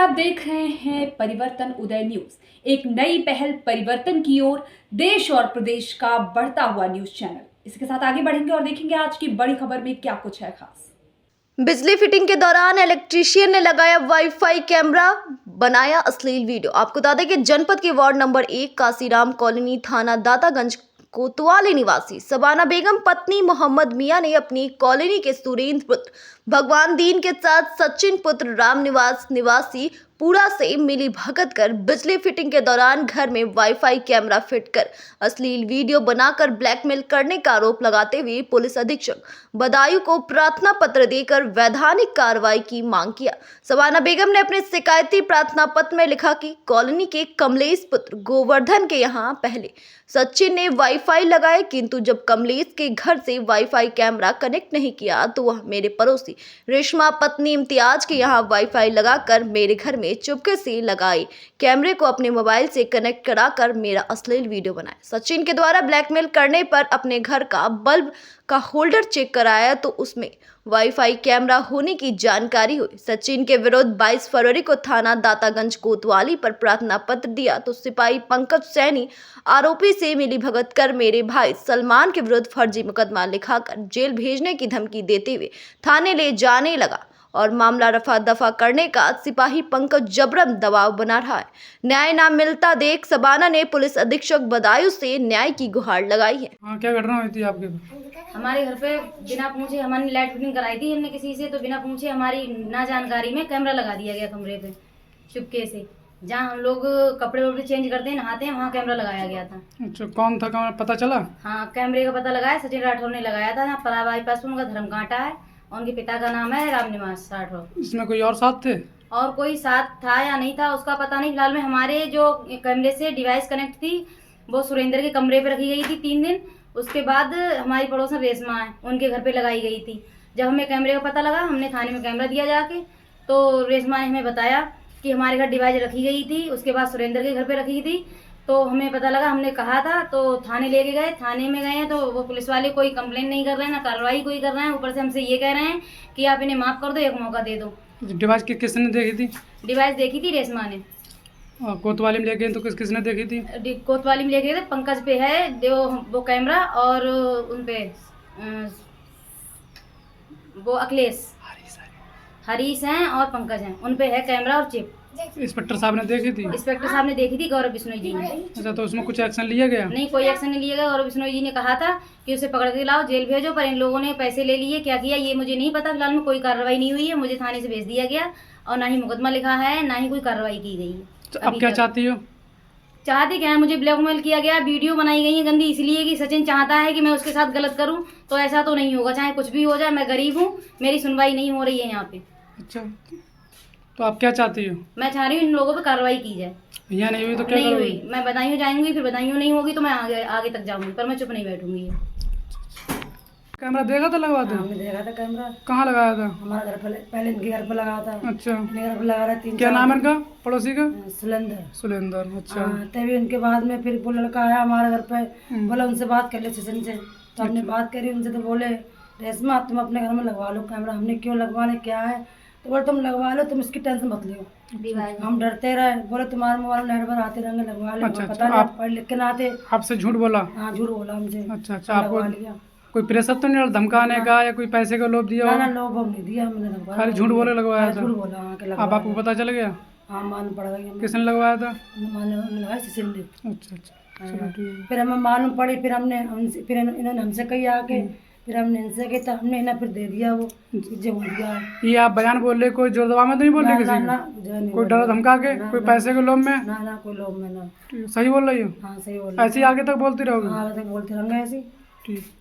आप देख रहे हैं परिवर्तन उदय न्यूज, एक नई पहल परिवर्तन की ओर, देश और प्रदेश का बढ़ता हुआ न्यूज चैनल। इसके साथ आगे बढ़ेंगे और देखेंगे आज की बड़ी खबर में क्या कुछ है खास। बिजली फिटिंग के दौरान इलेक्ट्रीशियन ने लगाया वाईफाई कैमरा, बनाया अश्लील वीडियो। आपको बता दें कि जनपद के वार्ड नंबर 1 काशीराम कॉलोनी, थाना दातागंज कोतवाली निवासी सबाना बेगम पत्नी मोहम्मद मियां ने अपनी कॉलोनी के सुरेंद्र पुत्र भगवान दीन के साथ सचिन पुत्र राम निवास निवासी पूरा से मिली भगत कर बिजली फिटिंग के दौरान घर में वाईफाई कैमरा फिट कर अश्लील वीडियो बनाकर ब्लैकमेल करने का आरोप लगाते हुए पुलिस अधीक्षक बदायूं को प्रार्थना पत्र देकर वैधानिक कार्रवाई की मांग किया। सबाना बेगम ने अपने शिकायती प्रार्थना पत्र में लिखा कि कॉलोनी के कमलेश पुत्र गोवर्धन के यहाँ पहले सचिन ने वाईफाई लगाए, किंतु जब कमलेश के घर से वाईफाई कैमरा कनेक्ट नहीं किया तो वह मेरे पड़ोसी रेशमा पत्नी इम्तियाज के यहाँ वाईफाई लगाकर मेरे घर में चुपके से लगाए कैमरे को अपने मोबाइल से कनेक्ट कराकर मेरा अश्लील वीडियो बनाया। सचिन के द्वारा ब्लैकमेल करने पर अपने घर का बल्ब का होल्डर चेक कराया तो उसमें वाईफाई कैमरा होने की जानकारी हुई। सचिन के विरुद्ध 22 फरवरी को थाना दातागंज कोतवाली पर प्रार्थना पत्र दिया तो सिपाही पंकज सैनी आरोपी से मिली भगत कर मेरे भाई सलमान के विरुद्ध फर्जी मुकदमा लिखाकर जेल भेजने की धमकी देते हुए थाने ले जाने लगा और मामला रफा दफा करने का सिपाही पंकज जबरन दबाव बना रहा है। न्याय ना मिलता देख सबाना ने पुलिस अधीक्षक बदायूं से न्याय की गुहार लगाई है। क्या घटना हुई थी आपके? हमारे घर पे बिना पूछे हमने लाइट फिटिंग कराई थी हमने किसी से, तो बिना पूछे हमारी ना जानकारी में कैमरा लगा दिया गया कमरे पे चुपके से। जहाँ हम लोग कपड़े वपड़े चेंज करते हैं, नहाते हैं, वहाँ कैमरा लगाया गया था। अच्छा, कौन था कैमरा पता चला? हाँ, कैमरे का पता लगाया, सचिन राठौर ने लगाया था। यहाँ पराबाई पास उनका धर्म कांटा है, उनके पिता का नाम है राम निवास राठौर। इसमें कोई और साथ थे? और कोई साथ था या नहीं था उसका पता नहीं। फिलहाल में हमारे जो कैमरे से डिवाइस कनेक्ट थी वो सुरेंद्र के कमरे पे रखी गई थी 3 दिन। उसके बाद हमारी पड़ोसन रेशमा है, उनके घर पे लगाई गई थी। जब हमें कैमरे का पता लगा, हमने थाने में कैमरा दिया जाके, तो रेशमा ने हमें बताया कि हमारे घर डिवाइस रखी गई थी, उसके बाद सुरेंद्र के घर पे रखी थी। तो हमें पता लगा, हमने कहा था तो थाने लेके गए। थाने में गए हैं तो वो पुलिस वाले कोई कंप्लेन नहीं कर रहे हैं, ना कार्रवाई कोई कर रहे हैं। ऊपर से हमसे ये कह रहे हैं कि आप इन्हें माफ़ कर दो, एक मौका दे दो। डिवाइस किसने देखी थी? डिवाइस देखी थी रेशमा ने। और कोतवाली में ले गए तो किसने देखी थी? कोतवाली में ले गए थे, पंकज पे है वो कैमरा, और उन पे वो अखिलेश हरीश हैं और पंकज हैं, उन पे है कैमरा और चिप। इंस्पेक्टर साहब ने देखी थी? इंस्पेक्टर साहब ने देखी थी, गौरव बिश्नोई जी ने। अच्छा, तो उसमें कुछ एक्शन लिया गया? नहीं, कोई एक्शन नहीं लिया गया। गौरव बिश्नोई जी ने कहा था कि उसे पकड़ के लाओ, जेल भेजो, पर इन लोगों ने पैसे ले लिए। क्या किया ये मुझे नहीं पता। फिलहाल में कोई कार्रवाई नहीं हुई है, मुझे थाने से भेज दिया गया और ना ही मुकदमा लिखा है, ना ही कोई कार्रवाई की गई है। तो अब क्या चाहती हो? चाहते क्या है, मुझे ब्लैकमेल किया गया, वीडियो बनाई गई है गंदी, इसलिए कि सचिन चाहता है कि मैं उसके साथ गलत करूं। तो ऐसा तो नहीं होगा, चाहे कुछ भी हो जाए। मैं गरीब हूं, मेरी सुनवाई नहीं हो रही है यहाँ पे। अच्छा, तो आप क्या चाहती हो? मैं चाह रही हूँ इन लोगों पे कार्रवाई की जाए। यहाँ नहीं हुई तो क्या नहीं करोगी? हुई, मैं बदायूं जाऊंगी, फिर बदायूं नहीं होगी तो मैं आगे तक जाऊंगी, पर मैं चुप नहीं बैठूंगी। कैमरा देखा था लगवा दे? हमने देखा था कैमरा। कहाँ लगाया था? हमारा घर पहले इनके घर पे लगा था। अच्छा, इनके घर पे लगा था 3-4। क्या नाम है इनका पड़ोसी का? सुलेंदर। सुलेंदर। अच्छा, तभी उनके बाद में फिर वो लड़का आया हमारे घर पे, बोला उनसे बात कर ले सचिन से। तो हमने बात करी उनसे, तो बोले रेशमा तुम अपने घर में लगवा लो कैमरा। हमने क्यों लगवाने, क्या है? तो बोले तुम लगवा लो, तुम इसकी टेंशन मत लो। हम डरते रहे, बोले तुम्हारे मोबाइल नेट पर आते रहेंगे, लगवा लो। अच्छा, पता नहीं आप पढ़ लिख के ना आते। आपसे झूठ बोला? हाँ, झूठ बोला हमसे। अच्छा अच्छा, आपको लगवा लिया। कोई प्रेशर तो नहीं, धमकाने का या कोई पैसे का लोभ दिया? ना, लोग नहीं दिया हमने, लगवाया। खाली झूठ बोले लगवाया था? झूठ बोला। हाँ, अब आपको पता चल गया? हाँ, मालूम पड़ गई। किसने लगवाया था? लगाया सचिन ने। अच्छा अच्छा, चलो ठीक है। फिर हमें मालूम पड़ी, फिर हमने उनसे, फिर इन्होंने हमसे कही आके, फिर हमने इनसे कही, तो हमने इन्हें फिर दे दिया वो जो हो गया। ये आप बयान बोल रहे, कोई जोर दबाव में तो नहीं बोल रहे किसी को? कोई डर धमका के, कोई पैसे के लोभ में? ना, कोई लोभ में ना। सही बोल रही हो? हाँ, सही बोल। ऐसे ही आगे तक बोलती रहोगे? हाँ, आगे तक बोलते रहेंगे ऐसे ही। ठीक।